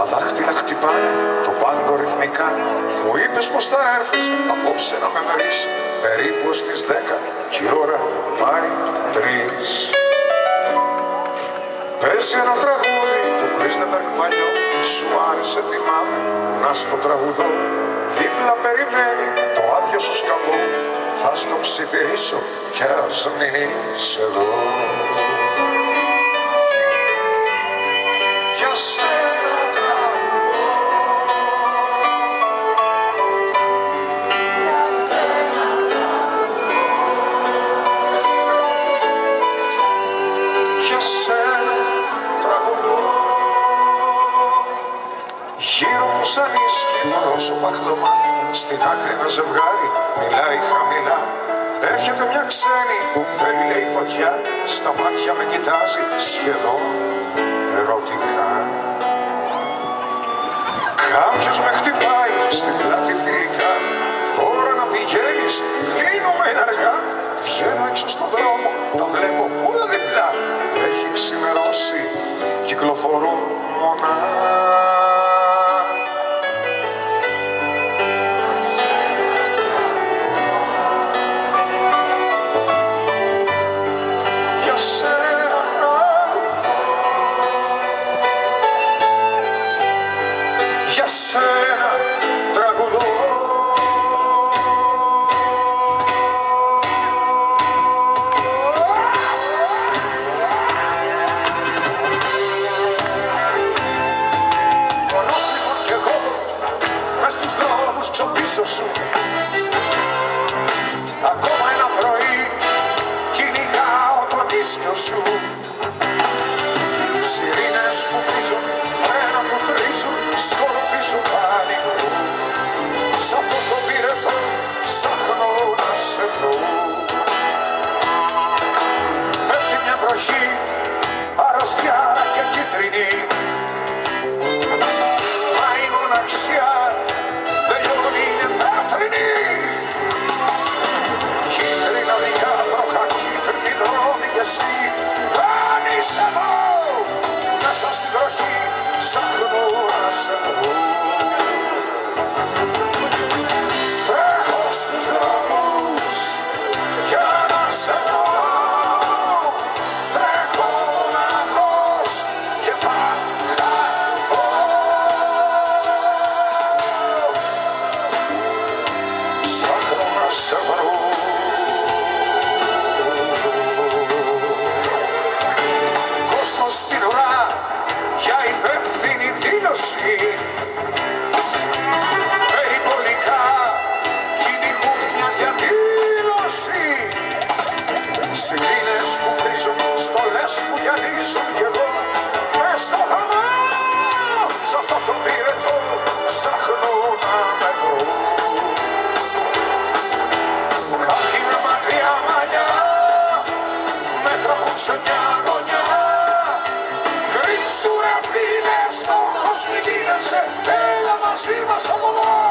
Τα δάχτυλα χτυπάνε το πάγκο ρυθμικά. Μου είπες πως θα έρθεις απόψε να με βρεις περίπου στις 10 κι η ώρα πάει 3. Παίζει ένα τραγούδι του Κρίστεμπεργκ παλιό. Σου άρεσε θυμάμαι να στο τραγουδώ. Δίπλα περιμένει το άδειο σου σκαμπό. Θα στο ψιθυρίσω κι ας μην είσαι εδώ. Για σένα τραγουδώ. Για σένα τραγουδώ. Γύρω μου σαν ίσκι μορόσο παχλωμά. Στην άκρη ένα ζευγάρι μιλάει χαμηλά. Έρχεται μια ξένη, θέλει λέει φωτιά. Στα μάτια με κοιτάζει σχεδόν ερωτικά. Κάποιος με χτυπάει στην πλάτη φιλικά. Ώρα να πηγαίνεις, κλείνουμε αργά. Βγαίνω έξω στον δρόμο, τα βλέπω όλα διπλά. Έχει ξημερώσει, κυκλοφορούν μονά. Για σένα τραγουδώ. Μονός λοιπόν κι εγώ μες στους δρόμους ξοπίσω σου. Ακόμα ένα πρωί κυνηγάω τον ίσιο σου. Σιρήνες που βρίζουν, φρένα που τρίζουν, σκορπίζουν πανικό. Σ' αυτό το πυρετό ψάχνω να σε βρω. Πέφτει μια βροχή, αρρωστιά και κίτρινη. Μα η μοναξιά τελειώνει, είναι πέτρινη. Κίτρινα διάβροχα, κίτρινη δρόμη κι εσύ δεν είσαι εδώ. Μέσα στην βροχή ψάχνω να σε βρω. Τρέχω στους δρόμους για να σε βρω. Τρέχω μονάχος και θα χαθώ. Ψάχνω να σε βρω. Κόσμος στην ουρά για υπεύθυνη δήλωση. Περιπολικά κυνηγούν μια διαδήλωση. Σιρήνες που βρίζουν, στολές που γυαλίζουν κι εγώ μες στο χαμό. Σ' αυτό το πυρετό ψάχνω να με βρω. Κάποιοι με μακριά μαλλιά με τραβούν σε μια γωνιά. Κρύψου ρε φίλε, στόχος μη γίνεσαι, έλα μαζί μας από εδώ.